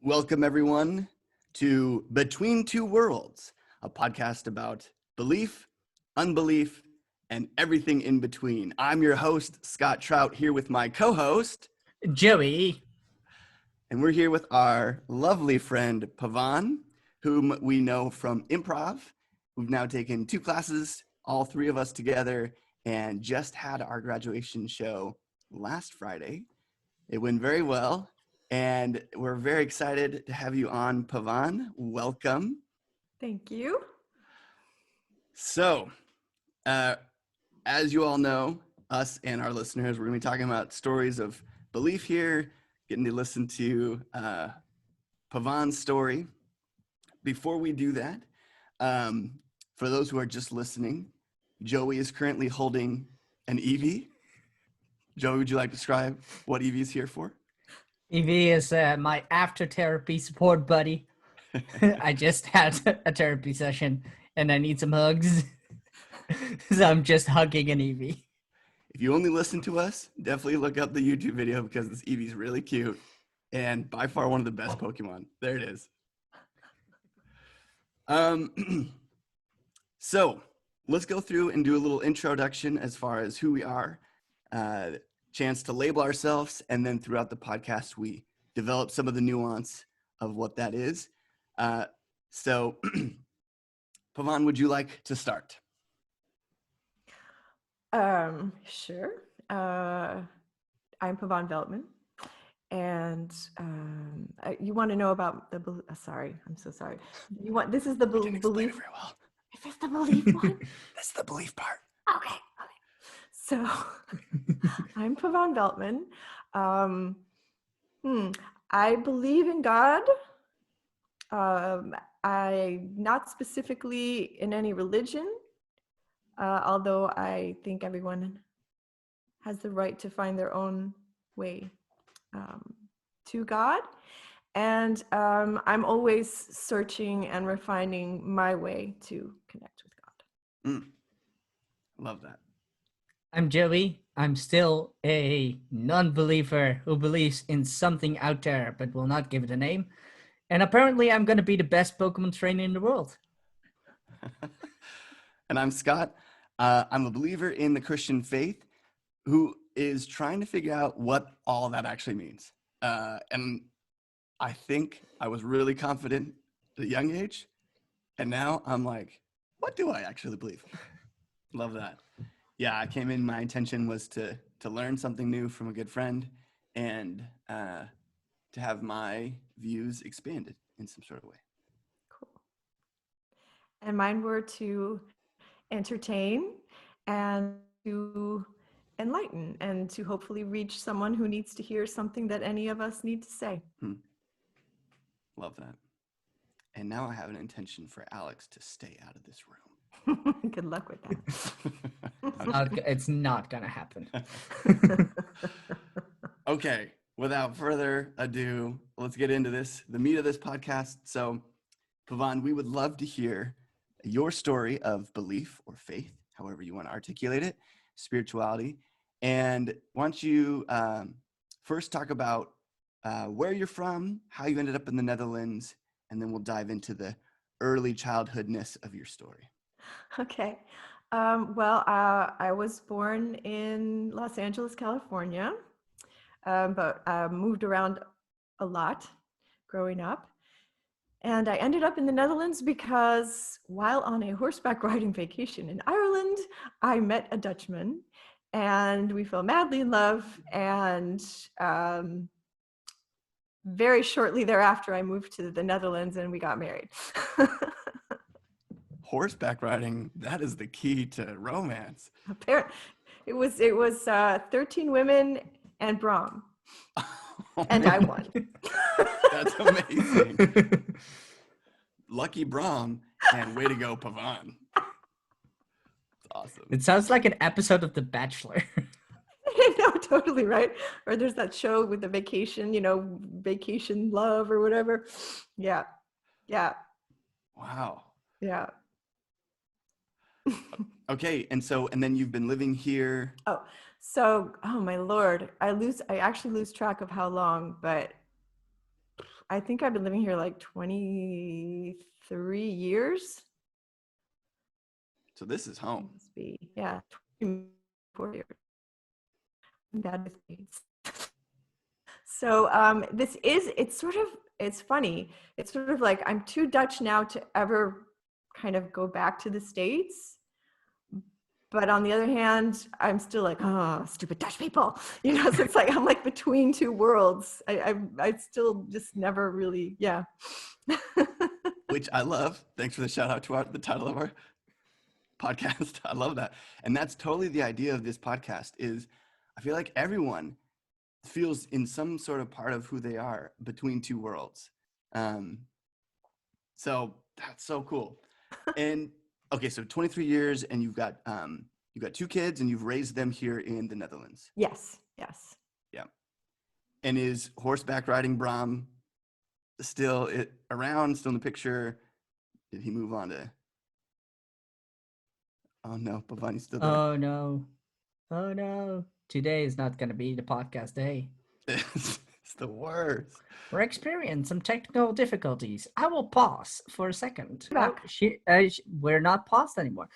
Welcome, everyone, to Between Two Worlds, a podcast about belief, unbelief, and everything in between. I'm your host, Scott Trout, here with my co-host, Joey. And we're here with our lovely friend, Pavanne, whom we know from improv. We've now taken 2 classes, all 3 of us together, and just had our graduation show last Friday. It went very well. And we're very excited to have you on, Pavanne. Welcome. Thank you. So, as you all know, us and our listeners, we're going to be talking about stories of belief here, getting to listen to Pavanne's story. Before we do that, for those who are just listening, Joey is currently holding an Eevee. Joey, would you like to describe what Eevee is here for? Evie is my after therapy support buddy. I just had a therapy session and I need some hugs. So I'm just hugging an Evie. If you only listen to us, definitely look up the YouTube video because this Eevee is really cute and by far one of the best Pokemon. There it is. So let's go through and do a little introduction as far as who we are. Chance to label ourselves, and then throughout the podcast we develop some of the nuance of what that is. So Pavanne, would you like to start? Sure. I'm Pavanne Veltman, and you want to know about the sorry, I'm so sorry. This is the belief. Very well. Is this the belief one? That's the belief part. Okay. So, I'm Pavanne Veltman. I believe in God. I not specifically in any religion, although I think everyone has the right to find their own way to God. And I'm always searching and refining my way to connect with God. Love that. I'm Joey. I'm still a non-believer who believes in something out there but will not give it a name. And apparently I'm going to be the best Pokemon trainer in the world. And I'm Scott. I'm a believer in the Christian faith who is trying to figure out what all of that actually means. And I think I was really confident at a young age. And now I'm like, what do I actually believe? Love that. Yeah, I came in, my intention was to learn something new from a good friend and to have my views expanded in some sort of way. Cool. And mine were to entertain and to enlighten and to hopefully reach someone who needs to hear something that any of us need to say. Love that. And now I have an intention for Alex to stay out of this room. Good luck with that. It's not going to happen. Okay, without further ado, let's get into this, the meat of this podcast. So, Pavanne, we would love to hear your story of belief or faith, however you want to articulate it, spirituality. And why don't you first talk about where you're from, how you ended up in the Netherlands, and then we'll dive into the early childhoodness of your story. Okay. I was born in Los Angeles, California, but moved around a lot growing up. And I ended up in the Netherlands because while on a horseback riding vacation in Ireland, I met a Dutchman and we fell madly in love. And very shortly thereafter, I moved to the Netherlands and we got married. Horseback riding, that is the key to romance. Apparently, it was 13 women and Brahm. And I won. That's amazing. Lucky Brahm, and way to go, Pavanne. That's awesome. It sounds like an episode of The Bachelor. No, totally right. Or there's that show with the vacation, vacation love or whatever. Yeah. Wow. Yeah. Okay, and then you've been living here. Oh my Lord. I actually lose track of how long, but I think I've been living here like 23 years. So this is home. Must be, yeah, 24 years. That is so it's funny. It's sort of like I'm too Dutch now to ever kind of go back to the States. But on the other hand, I'm still like, oh, stupid Dutch people. So it's like I'm like between two worlds. I still just never really, yeah. Which I love. Thanks for the shout out to the title of our podcast. I love that. And that's totally the idea of this podcast is I feel like everyone feels in some sort of part of who they are between two worlds. So that's so cool. And okay, so 23 years and you've got 2 kids and you've raised them here in the Netherlands. Yes. Yeah. And is horseback riding Bram still around, still in the picture? Did he move on to... Oh no, Pavanne's still there. Oh no. Today is not going to be the podcast day. It's the worst. We're experiencing some technical difficulties. I will pause for a second. Back. We're not paused anymore.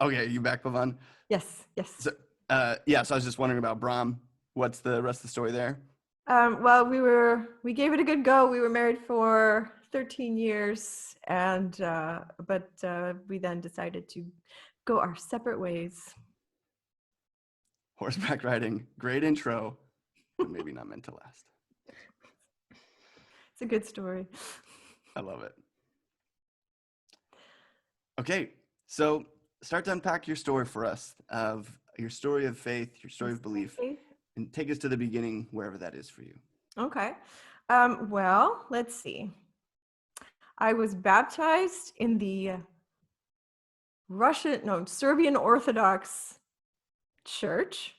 Okay, you back, Pavanne? Yes. So, so I was just wondering about Bram. What's the rest of the story there? Well, we gave it a good go. We were married for 13 years, and but we then decided to go our separate ways. Horseback riding, great intro, but maybe not meant to last. It's a good story. I love it. Okay, so start to unpack your story for us, of your story of faith, your story of belief, and take us to the beginning, wherever that is for you. Okay. Well, let's see. I was baptized in the Serbian Orthodox church.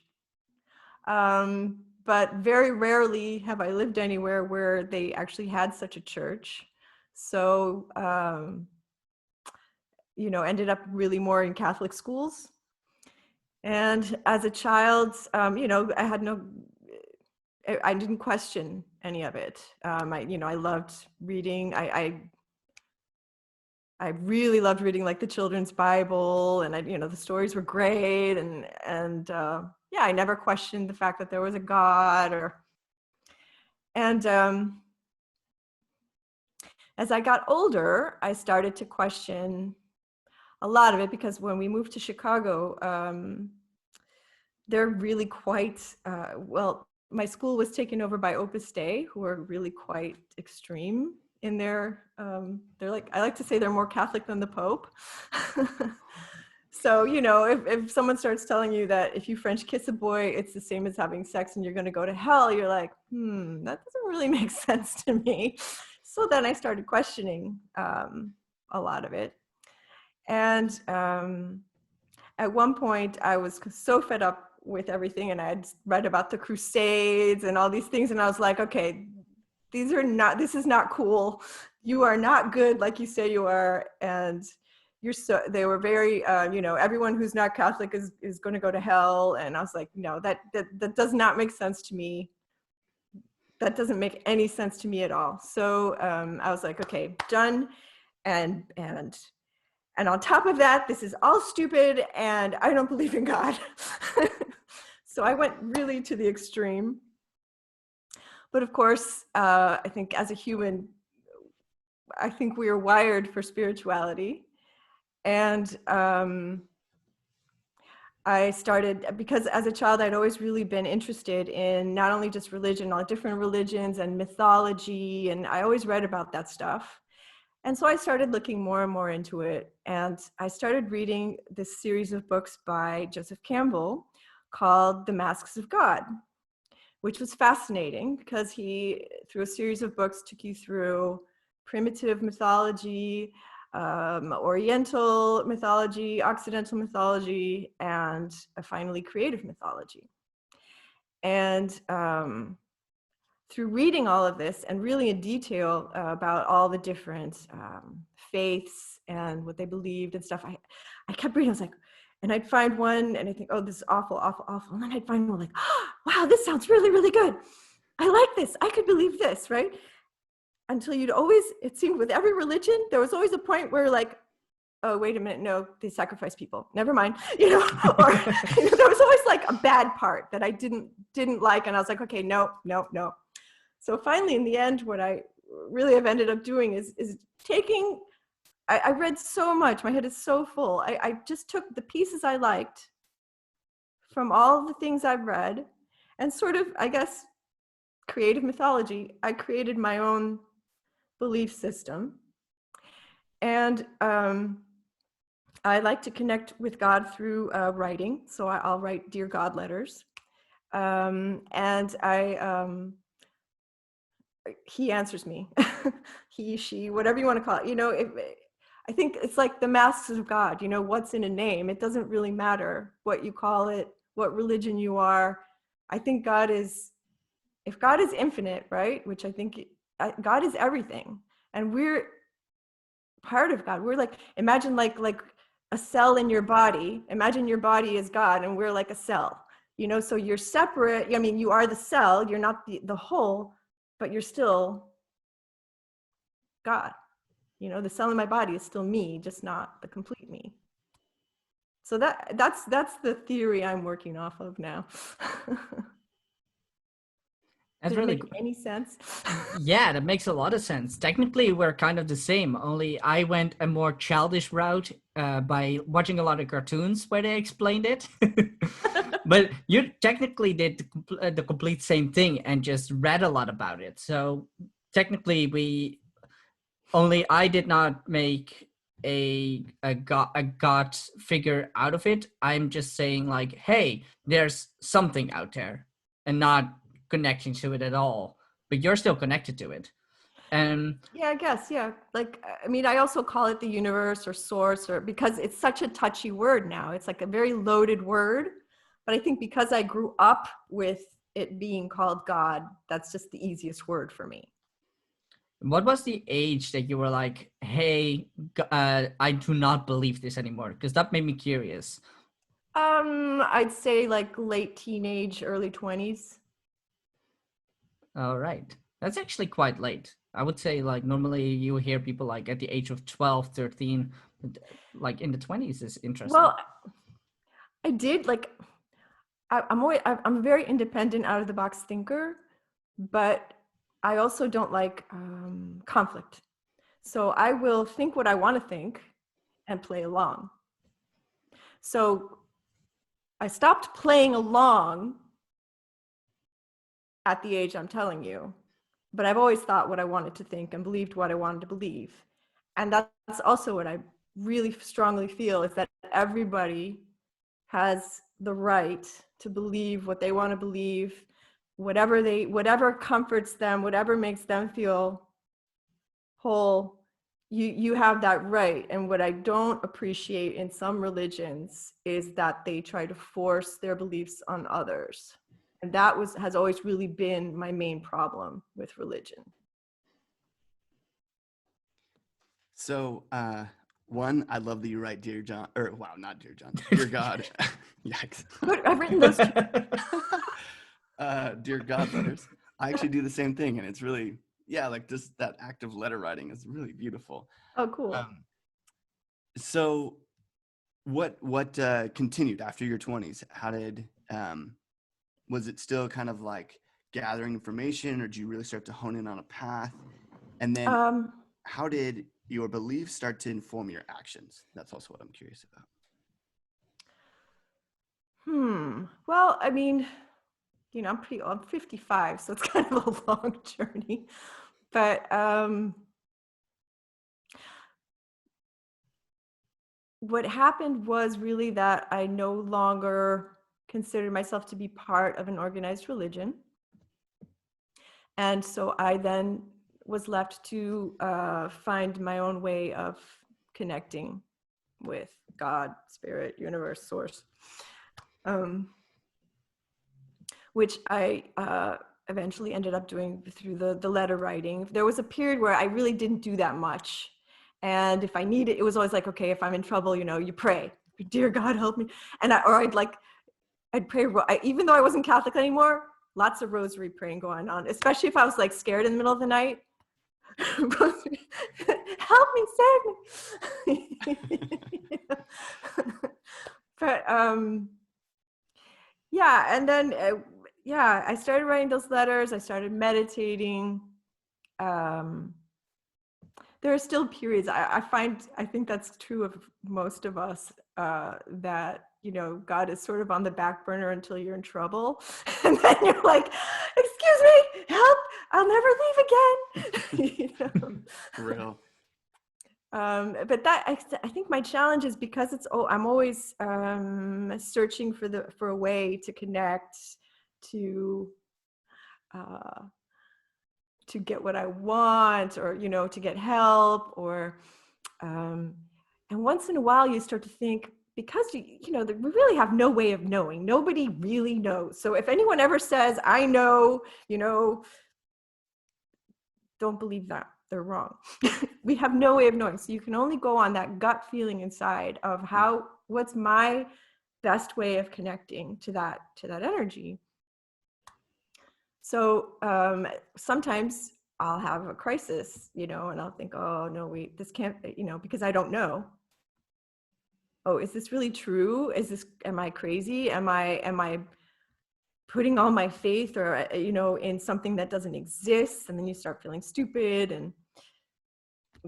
But very rarely have I lived anywhere where they actually had such a church. So, ended up really more in Catholic schools. And as a child, I didn't question any of it. I loved reading. I really loved reading like the children's Bible, and the stories were great. And I never questioned the fact that there was a God and as I got older, I started to question a lot of it, because when we moved to Chicago, they're really quite, my school was taken over by Opus Dei, who are really quite extreme in their, I like to say they're more Catholic than the Pope. So, if someone starts telling you that if you French kiss a boy, it's the same as having sex and you're going to go to hell, you're like, that doesn't really make sense to me. So then I started questioning a lot of it. And at one point I was so fed up with everything, and I had read about the Crusades and all these things. And I was like, okay, this is not cool. You are not good like you say you are. And they were very, everyone who's not Catholic is going to go to hell. And I was like, no, that does not make sense to me. That doesn't make any sense to me at all. So I was like, okay, done. And on top of that, this is all stupid and I don't believe in God. So I went really to the extreme. But of course, I think as a human, I think we are wired for spirituality. And I started, because as a child, I'd always really been interested in not only just religion, all different religions and mythology, and I always read about that stuff. And so I started looking more and more into it. And I started reading this series of books by Joseph Campbell called The Masks of God, which was fascinating because he, through a series of books, took you through primitive mythology, Oriental mythology, Occidental mythology, and finally creative mythology. And through reading all of this and really in detail about all the different faiths and what they believed and stuff, I kept reading. I was like, and I'd find one and I think, oh, this is awful, awful, awful. And then I'd find one like, oh, wow, this sounds really, really good. I like this. I could believe this, right? Until it seemed with every religion, there was always a point where like, oh, wait a minute, no, they sacrifice people. Never mind, or there was always like a bad part that I didn't like. And I was like, okay, no. So finally, in the end, what I really have ended up doing is taking, I read so much, my head is so full. I just took the pieces I liked from all the things I've read and sort of, I guess, creative mythology. I created my own belief system. And I like to connect with God through writing. So I'll write Dear God letters. And he answers me. He, she, whatever you want to call it. I think it's like the masks of God, what's in a name. It doesn't really matter what you call it, what religion you are. I think if God is infinite, right? Which I think God is everything. And we're part of God. We're like, imagine like a cell in your body. Imagine your body is God and we're like a cell, so you're separate. I mean, you are the cell, you're not the whole, but you're still God. The cell in my body is still me, just not the complete me. So that's the theory I'm working off of now. That's Did it really make any sense? Yeah, that makes a lot of sense. Technically, we're kind of the same, only I went a more childish route by watching a lot of cartoons where they explained it. But you technically did the complete same thing and just read a lot about it. So technically, I did not make a God figure out of it. I'm just saying like, hey, there's something out there, and not connecting to it at all. But you're still connected to it. And Yeah, I guess, yeah. Like, I mean, I also call it the universe or source, or because it's such a touchy word now. It's like a very loaded word. But I think because I grew up with it being called God, that's just the easiest word for me. what was the age that you were like, hey, I do not believe this anymore? Because that made me curious. I'd say like late teenage, early 20s. All right. That's actually quite late. I would say like normally you hear people like at the age of 12, 13, like in the 20s is interesting. Well, I did like, I'm a very independent, out of the box thinker, but I also don't like conflict. So I will think what I want to think and play along. So I stopped playing along at the age I'm telling you, but I've always thought what I wanted to think and believed what I wanted to believe. And that's also what I really strongly feel, is that everybody has the right to believe what they want to believe, whatever comforts them, whatever makes them feel whole. You have that right. And what I don't appreciate in some religions is that they try to force their beliefs on others. And that has always really been my main problem with religion. So, one, I love that you write Dear John, or wow, not Dear John, Dear God. Yikes. I've written those two. Dear God letters. I actually do the same thing, and it's really, yeah, like just that act of letter writing is really beautiful. Oh, cool. So what continued after your 20s? How did, was it still kind of like gathering information, or did you really start to hone in on a path? And then how did your beliefs start to inform your actions? That's also what I'm curious about. Well, I mean, I'm pretty old. I'm 55, so it's kind of a long journey. But what happened was really that I no longer considered myself to be part of an organized religion. And so I then was left to find my own way of connecting with God, spirit, universe, source, which I eventually ended up doing through the letter writing. There was a period where I really didn't do that much. And if I needed, it was always like, okay, if I'm in trouble, you pray, dear God, help me. And I'd pray, even though I wasn't Catholic anymore, lots of rosary praying going on, especially if I was like scared in the middle of the night. Help me, save me. But yeah, and then yeah, I started writing those letters. I started meditating. There are still periods. I think that's true of most of us, that, you know, God is sort of on the back burner until you're in trouble. And then you're like, excuse me, help, I'll never leave again. You know? For real. But that, I think my challenge is because I'm always searching for a way to connect, to get what I want, or, you know, to get help, or and once in a while you start to think, because you know, we really have no way of knowing. Nobody really knows. So if anyone ever says, I know, you know, don't believe that. They're wrong. We have no way of knowing. So you can only go on that gut feeling inside of what's my best way of connecting to that energy. So sometimes I'll have a crisis, you know, and I'll think, oh no, this can't, you know, because I don't know. Oh, is this really true? Am I crazy? Am I putting all my faith, or, you know, in something that doesn't exist? And then you start feeling stupid.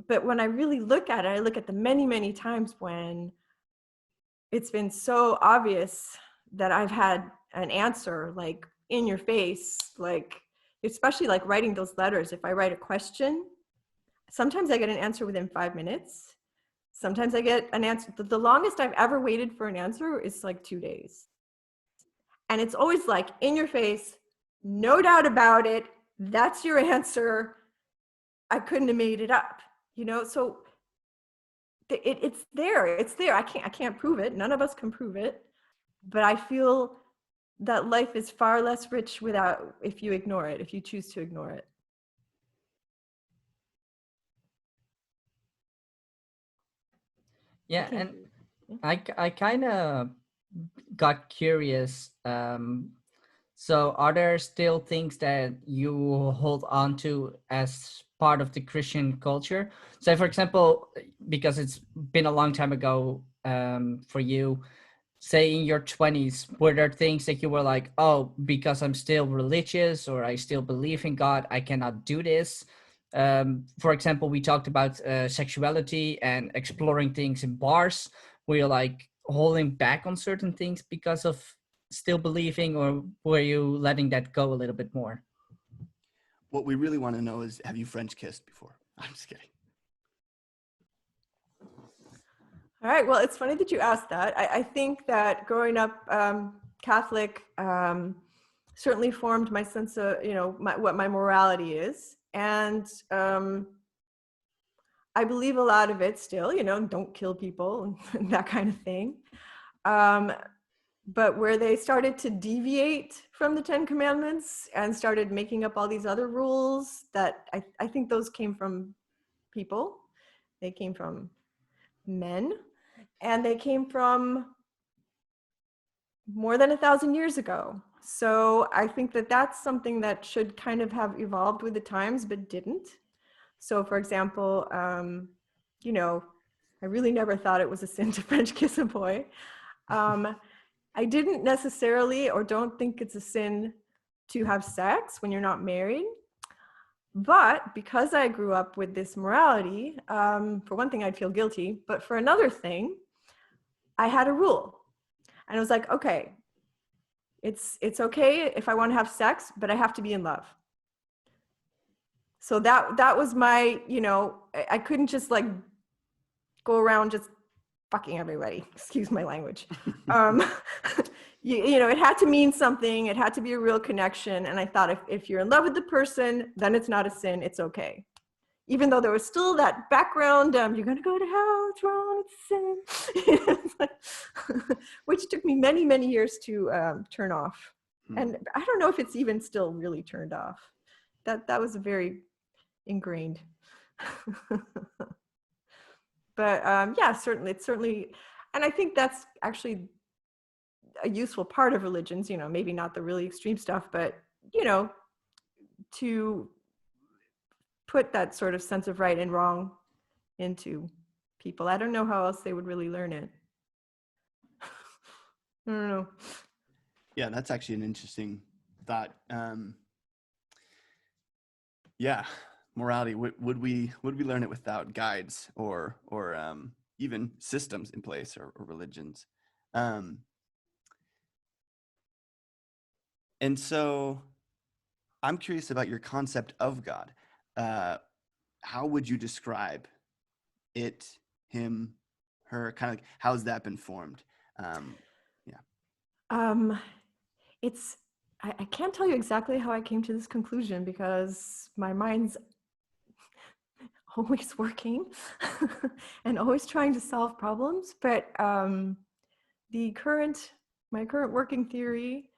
But when I really look at it, I look at the many, many times when it's been so obvious that I've had an answer, like in your face, like, especially like writing those letters. If I write a question, sometimes I get an answer within 5 minutes. Sometimes I get an answer. The longest I've ever waited for an answer is like 2 days. And it's always like in your face, no doubt about it. That's your answer. I couldn't have made it up, you know? So it's there. It's there. I can't prove it. None of us can prove it. But I feel that life is far less rich if you ignore it, if you choose to ignore it. Yeah, and I kind of got curious. So are there still things that you hold on to as part of the Christian culture? So for example, because it's been a long time ago for you, say in your 20s, were there things that you were like, oh, because I'm still religious or I still believe in God, I cannot do this? For example, we talked about sexuality and exploring things in bars, where you're like holding back on certain things because of still believing, or were you letting that go a little bit more? What we really want to know is, have you French kissed before? I'm just kidding. All right. Well, it's funny that you asked that. I think that growing up Catholic certainly formed my sense of, you know, what my morality is. And I believe a lot of it still, you know, don't kill people and that kind of thing. But where they started to deviate from the 10 Commandments and started making up all these other rules, that I think those came from people. They came from men, and they came from more than 1,000 years ago. So I think that that's something that should kind of have evolved with the times, but didn't. So for example, you know, I really never thought it was a sin to French kiss a boy. I didn't necessarily, or don't think it's a sin to have sex when you're not married. But because I grew up with this morality, for one thing, I'd feel guilty. But for another thing, I had a rule. And I was like, okay, it's okay if I want to have sex, but I have to be in love. So that was my, you know, I couldn't just like go around just fucking everybody. Excuse my language. You know, it had to mean something. It had to be a real connection. And I thought if you're in love with the person, then it's not a sin. It's okay. Even though there was still that background, you're going to go to hell, it's wrong, it's a sin. Which took me many, many years to turn off. And I don't know if it's even still really turned off. That was very ingrained. But yeah, certainly, it's certainly, and I think that's actually a useful part of religions, you know, maybe not the really extreme stuff, but you know, to put that sort of sense of right and wrong into people. I don't know how else they would really learn it. I don't know. Yeah, that's actually an interesting thought. Yeah, morality. Would we learn it without guides or even systems in place or religions? And so I'm curious about your concept of God. How would you describe it, him, her? Kind of like, how's that been formed? It's I can't tell you exactly how I came to this conclusion because my mind's always working and always trying to solve problems. But my current working theory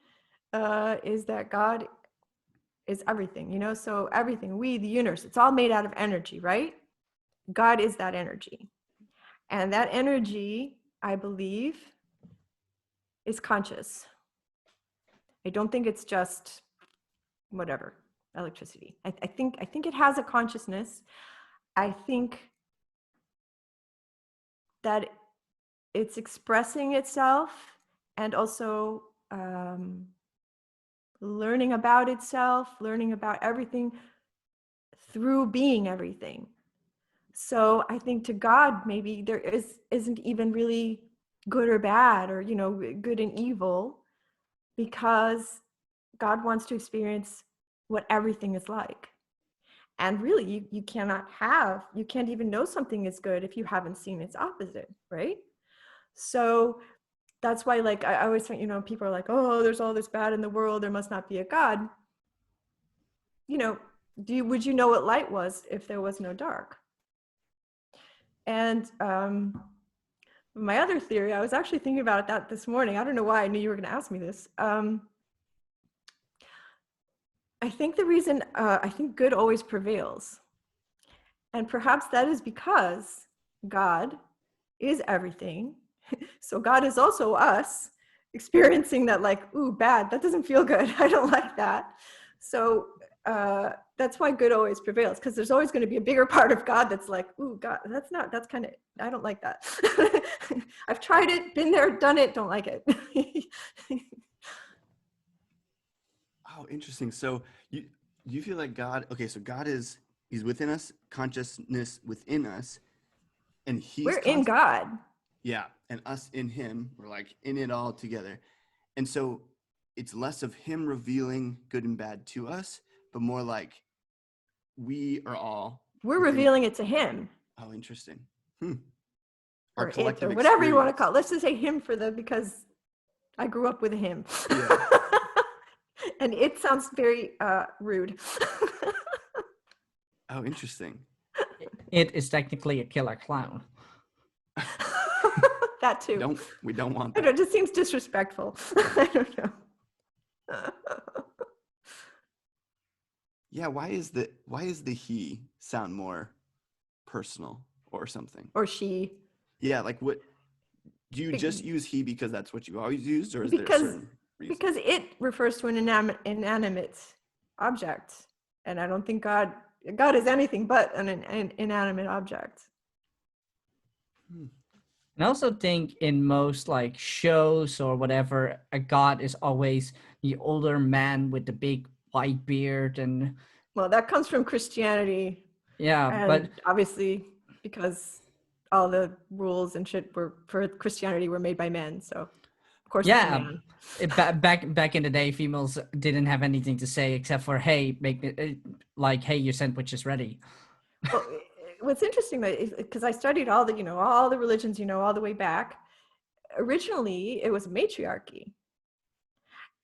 is that God is everything, you know, so everything, the universe, it's all made out of energy, right? God is that energy. And that energy, I believe, is conscious. I don't think it's just whatever, electricity. I think it has a consciousness. I think that it's expressing itself and also learning about itself, learning about everything through being everything. So I think to God, maybe there isn't even really good or bad, or, you know, good and evil, because God wants to experience what everything is like. And really, you can't even know something is good if you haven't seen its opposite, right? So that's why, like, I always think, you know, people are like, oh, there's all this bad in the world, there must not be a God. You know, would you know what light was if there was no dark? And my other theory, I was actually thinking about that this morning. I don't know why I knew you were going to ask me this. I think the reason, I think good always prevails. And perhaps that is because God is everything. So God is also us experiencing that, like, ooh, bad, that doesn't feel good. I don't like that. So that's why good always prevails, because there's always going to be a bigger part of God that's like, ooh, God, that's kind of, I don't like that. I've tried it, been there, done it, don't like it. Oh, interesting. So you feel like God, okay, so God he's within us, consciousness within us, and We're in God. Yeah, and us in him, we're like in it all together. And so it's less of him revealing good and bad to us, but more like we are all We're within. revealing it to him. Oh, interesting. Or it, or whatever you want to call it. Let's just say him because I grew up with a him. Yeah. And it sounds very rude. Oh, interesting. It is technically a killer clown. That too. We don't want I that. don't know, it just seems disrespectful. I don't know. Yeah, why is the he sound more personal or something? Or she. Yeah, like what do you just use he because that's what you always used, or is there a Because certain reason? because it refers to an inanimate object, and I don't think God is anything but an inanimate object. And I also think in most like shows or whatever, a god is always the older man with the big white beard and. Well, that comes from Christianity. Yeah, and but obviously because all the rules and shit for Christianity were made by men, so of course it's a man. Back in the day, females didn't have anything to say except for, hey, make it like, hey, your sandwich is ready. Well, what's interesting, because I studied all the religions, all the way back. Originally, it was matriarchy,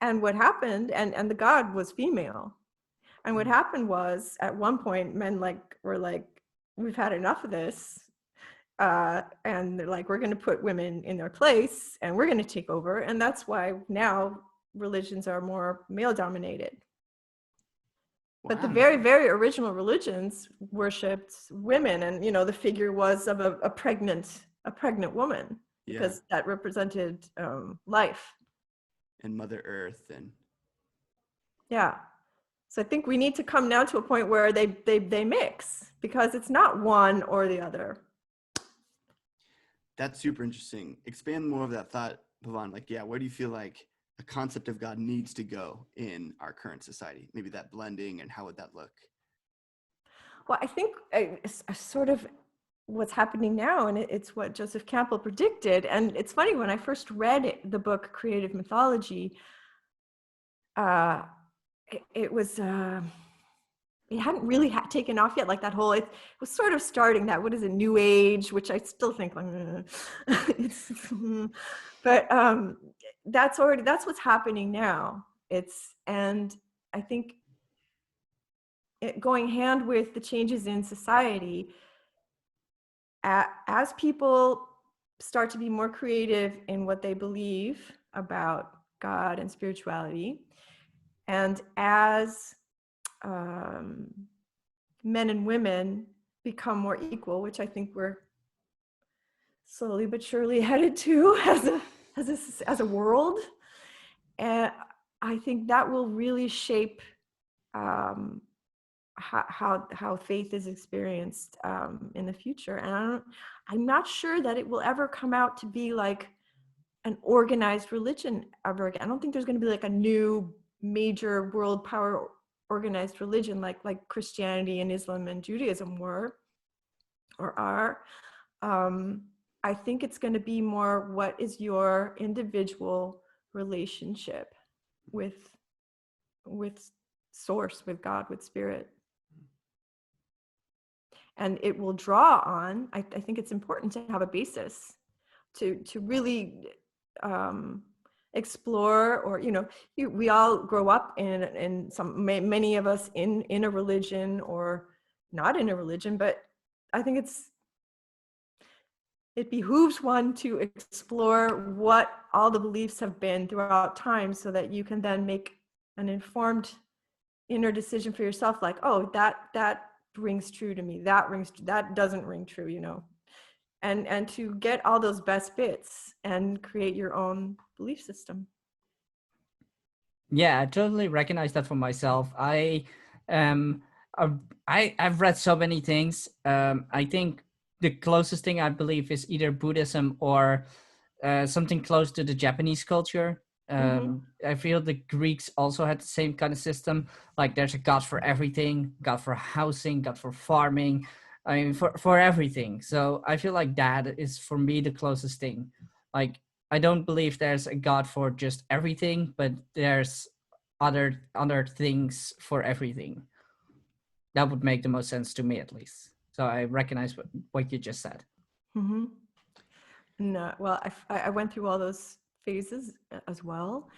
and what happened, and the god was female, and what happened was at one point men were like, we've had enough of this, and they're like, we're going to put women in their place and we're going to take over, and that's why now religions are more male dominated. Wow. But the very, very original religions worshipped women, and the figure was of a pregnant woman, because that represented life and Mother Earth. And yeah, So I think we need to come down to a point where they mix, because it's not one or the other. That's super interesting. Expand more of that thought, Pavanne. Like, yeah, where do you feel like the concept of God needs to go in our current society? Maybe that blending, and how would that look? Well, I think it's a sort of what's happening now, and it's what Joseph Campbell predicted. And it's funny, when I first read the book Creative Mythology, it was it hadn't really taken off yet. Like that whole, it was sort of starting that, what is it, New Age, which I still think like, it's, but that's what's happening now. And I think going hand with the changes in society, as people start to be more creative in what they believe about God and spirituality, and as men and women become more equal, which I think we're slowly but surely headed to as a world, and I think that will really shape how faith is experienced in the future. And I'm not sure that it will ever come out to be like an organized religion ever again. I don't think there's going to be like a new major world power organized religion like Christianity and Islam and Judaism were or are. I think it's going to be more, what is your individual relationship with source, with God, with spirit? And it will draw on, I think it's important to have a basis to really explore, or we all grow up in many of us in a religion or not in a religion, but I think it behooves one to explore what all the beliefs have been throughout time, so that you can then make an informed inner decision for yourself, like, oh, that rings true to me, that doesn't ring true, and to get all those best bits and create your own belief system. Yeah, I totally recognize that for myself. I've read so many things. I think the closest thing I believe is either Buddhism or something close to the Japanese culture. I feel the Greeks also had the same kind of system. Like, there's a God for everything, God for housing, God for farming. I mean, for everything. So I feel like that is for me the closest thing. Like, I don't believe there's a God for just everything, but there's other things for everything. That would make the most sense to me, at least. So I recognize what you just said. No, well, I went through all those phases as well,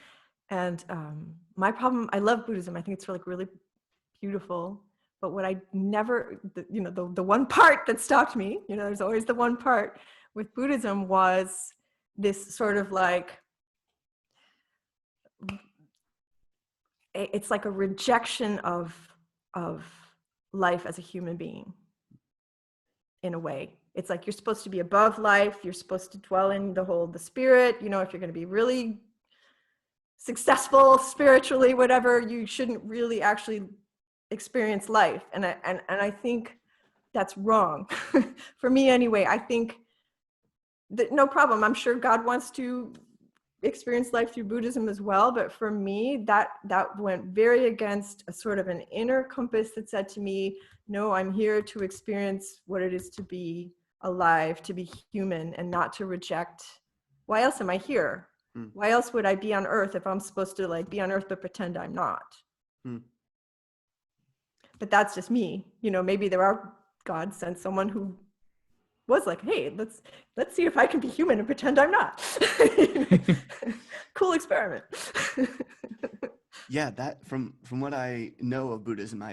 and my problem, I love Buddhism. I think it's really beautiful. But what I never, the one part that stopped me, there's always the one part with Buddhism, was this sort of like, it's like a rejection of life as a human being, in a way. It's like you're supposed to be above life. You're supposed to dwell in the spirit. If you're going to be really successful spiritually, whatever, you shouldn't really actually experience life. And I think that's wrong. For me anyway. I think that, no problem, I'm sure God wants to experience life through Buddhism as well, but for me that went very against a sort of an inner compass that said to me, no, I'm here to experience what it is to be alive, to be human, and not to reject. Why else am I here? Why else would I be on earth if I'm supposed to like be on earth but pretend I'm not? But that's just me. Maybe there are, God sent someone who was like, hey, let's see if I can be human and pretend I'm not. Cool experiment. Yeah, that from what I know of Buddhism,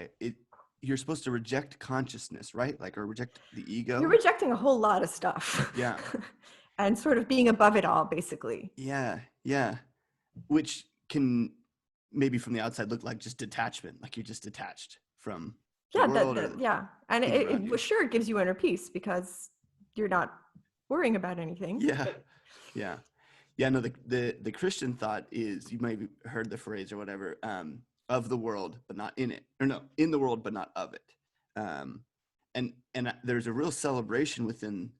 you're supposed to reject consciousness, right? Like, or reject the ego. You're rejecting a whole lot of stuff. Yeah. And sort of being above it all, basically. Yeah. Which can maybe from the outside look like just detachment, like you're just detached from the world. And it sure gives you inner peace because you're not worrying about anything. Yeah. No, the Christian thought is, you might have heard the phrase or whatever, of the world, but not in it, or no, in the world, but not of it. And there's a real celebration within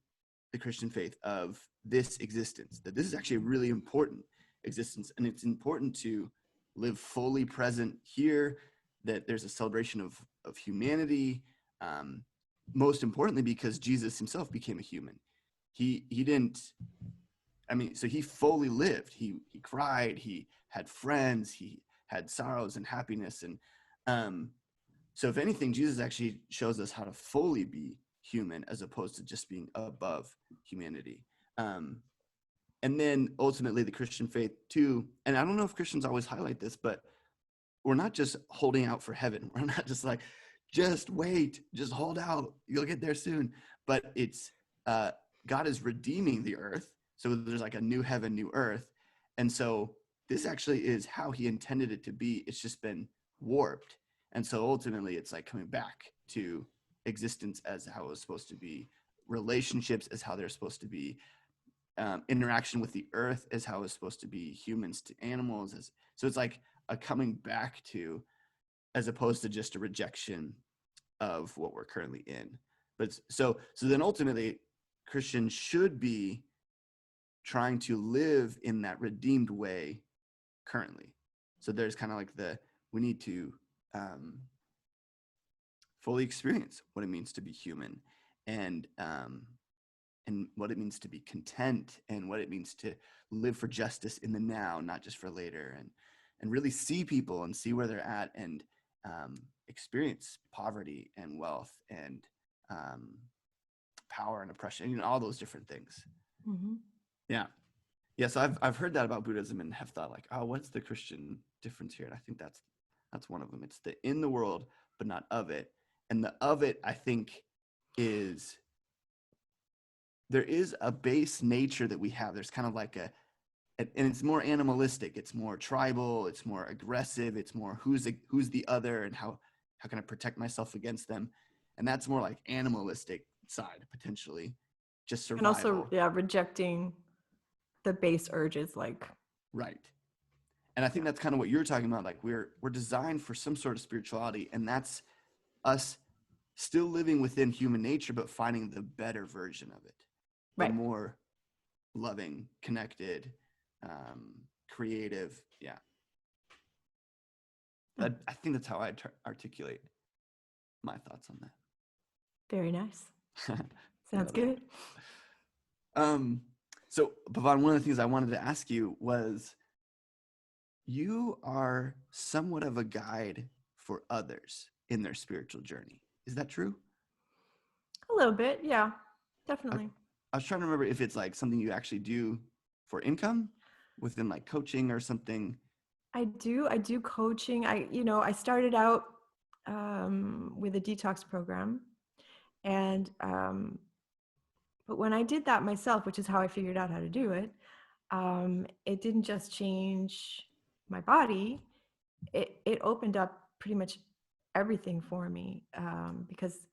the Christian faith of this existence, that this is actually a really important existence, and it's important to live fully present here, that there's a celebration of humanity, most importantly because Jesus himself became a human. He didn't, I mean, so he fully lived. He cried, he had friends, he had sorrows and happiness. And so if anything, Jesus actually shows us how to fully be human as opposed to just being above humanity. And then ultimately the Christian faith too, and I don't know if Christians always highlight this, but we're not just holding out for heaven. We're not just like, just wait, just hold out, you'll get there soon. But it's God is redeeming the earth. So there's like a new heaven, new earth. And so this actually is how he intended it to be. It's just been warped. And so ultimately it's like coming back to existence as how it was supposed to be, relationships as how they're supposed to be, interaction with the earth as how it's supposed to be, humans to animals. So it's like a coming back to, as opposed to just a rejection of what we're currently in. But so then ultimately Christians should be trying to live in that redeemed way currently. So there's kind of like we need to fully experience what it means to be human, and what it means to be content, and what it means to live for justice in the now, not just for later, and really see people and see where they're at, and experience poverty and wealth and power and oppression, all those different things. Mm-hmm. Yeah. So I've heard that about Buddhism and have thought like, oh, what's the Christian difference here? And I think that's one of them. It's the in the world, but not of it. And the of it, I think, is there is a base nature that we have. There's kind of like and it's more animalistic. It's more tribal. It's more aggressive. It's more who's the other and how can I protect myself against them? And that's more like animalistic side, potentially, just survival. And also, rejecting the base urges, like. Right. And I think that's kind of what you're talking about. Like we're designed for some sort of spirituality, and that's us still living within human nature, but finding the better version of it, the more loving, connected, creative. Yeah. I think that's how I articulate my thoughts on that. Very nice. Sounds good. So Pavanne, one of the things I wanted to ask you was, you are somewhat of a guide for others in their spiritual journey. Is that true? A little bit. Yeah, definitely. I was trying to remember if it's like something you actually do for income within like coaching or something. I do coaching. I started out with a detox program, and but when I did that myself, which is how I figured out how to do it, it didn't just change my body. It opened up pretty much everything for me, because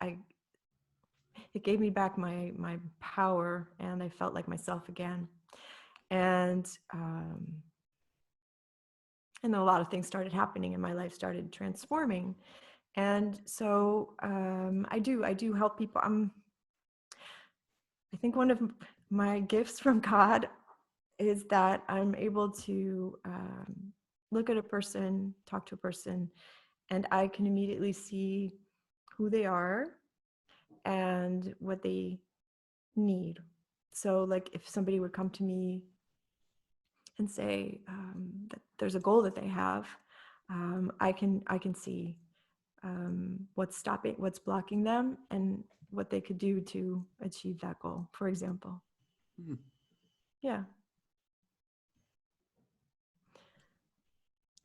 it gave me back my power, and I felt like myself again. And then a lot of things started happening, and my life started transforming. And so I do help people. I think one of my gifts from God is that I'm able to look at a person, talk to a person, and I can immediately see who they are and what they need. So like if somebody would come to me and say that there's a goal that they have, I can see what's blocking them, and what they could do to achieve that goal, for example. Mm-hmm. Yeah.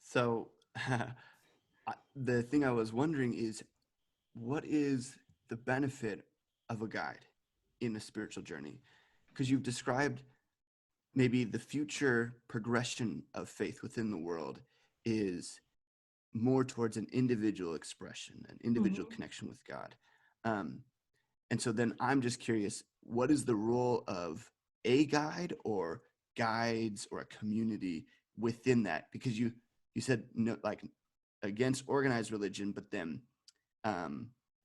So the thing I was wondering is, what is the benefit of a guide in a spiritual journey? Because you've described maybe the future progression of faith within the world is more towards an individual expression, an individual connection with God. And so then I'm just curious, what is the role of a guide or guides or a community within that? Because you said no, like against organized religion, but then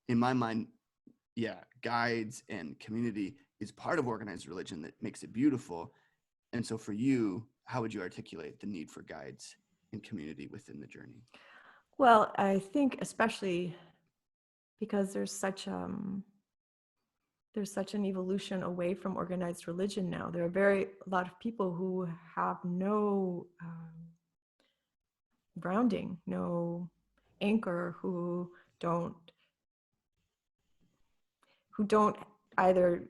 in my mind, yeah, guides and community is part of organized religion that makes it beautiful. And so for you, how would you articulate the need for guides and community within the journey? Well, I think especially because there's such an evolution away from organized religion now. There are a lot of people who have no grounding, no anchor, who don't either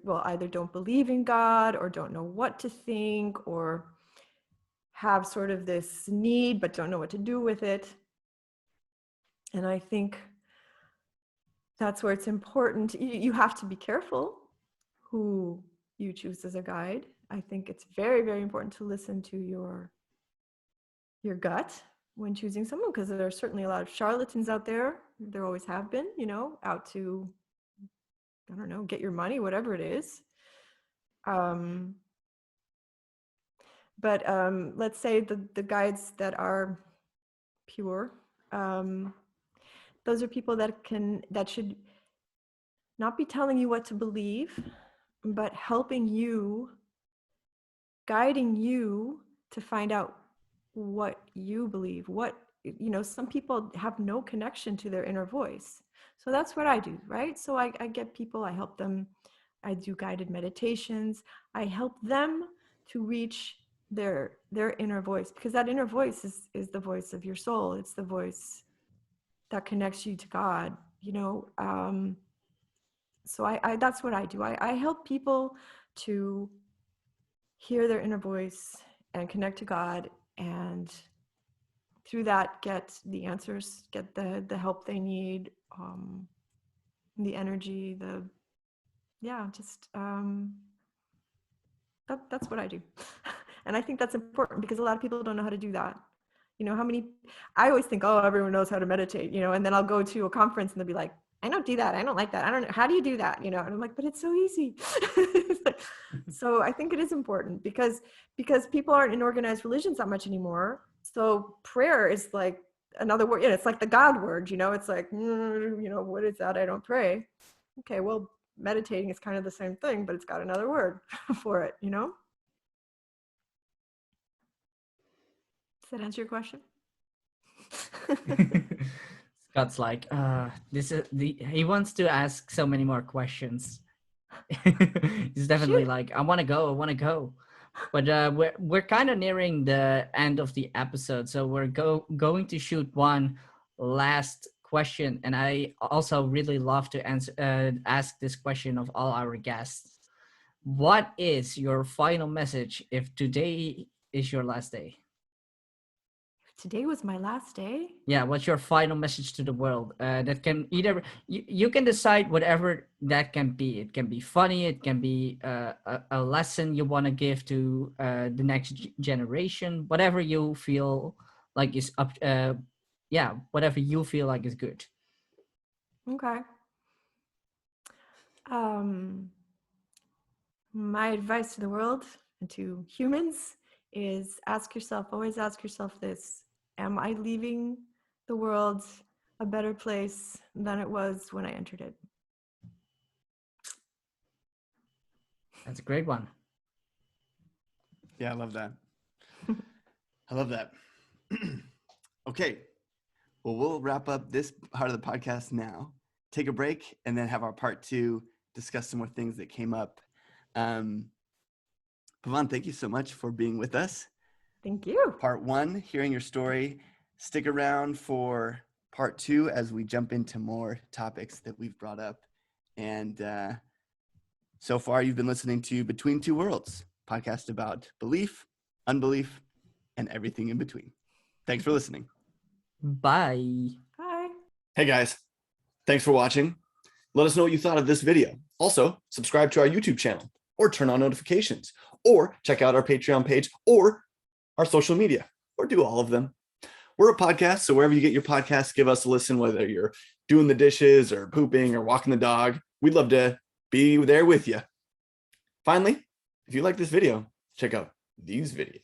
don't believe in God, or don't know what to think, or have sort of this need but don't know what to do with it. And I think that's where it's important. You have to be careful who you choose as a guide. I think it's very, very important to listen to your gut when choosing someone, because there are certainly a lot of charlatans out there. There always have been, out to, I don't know, get your money, whatever it is. But let's say the guides that are pure, those are people that should not be telling you what to believe, but helping you, guiding you to find out what you believe. Some people have no connection to their inner voice. So that's what I do, right? So I get people, I help them, I do guided meditations, I help them to reach their inner voice, because that inner voice is the voice of your soul. It's the voice that connects you to God, so I that's what I do. I help people to hear their inner voice and connect to God, and through that get the answers, get the help they need, the energy, that's what I do. And I think that's important because a lot of people don't know how to do that. I always think, oh, everyone knows how to meditate, and then I'll go to a conference and they'll be like, I don't do that. I don't like that. I don't know. How do you do that? And I'm like, but it's so easy. So I think it is important because people aren't in organized religions that much anymore. So prayer is like another word. It's like the God word, it's like, what is that? I don't pray. Okay, well, meditating is kind of the same thing, but it's got another word for it, Does that answer your question? Scott's like, he wants to ask so many more questions. He's definitely like, I want to go. But we're kind of nearing the end of the episode, so we're going to shoot one last question, and I also really love to ask this question of all our guests. What is your final message if today is your last day? Today was my last day? Yeah, what's your final message to the world? That can either, you can decide whatever that can be. It can be funny, it can be a lesson you want to give to the next generation, whatever you feel like is up, whatever you feel like is good. Okay. My advice to the world and to humans is always ask yourself this: am I leaving the world a better place than it was when I entered it? That's a great one. Yeah, I love that. I love that. Okay. Well, we'll wrap up this part of the podcast now, take a break, and then have our part 2, discuss some more things that came up. Pavanne, thank you so much for being with us. Thank you. Part 1, hearing your story. Stick around for part 2 as we jump into more topics that we've brought up. And so far, you've been listening to Between Two Worlds, podcast about belief, unbelief, and everything in between. Thanks for listening. Bye. Bye. Hey guys, thanks for watching. Let us know what you thought of this video. Also, subscribe to our YouTube channel, or turn on notifications, or check out our Patreon page, or our social media, or do all of them. We're a podcast, so wherever you get your podcasts, give us a listen, whether you're doing the dishes or pooping or walking the dog. We'd love to be there with you. Finally, if you like this video, check out these videos.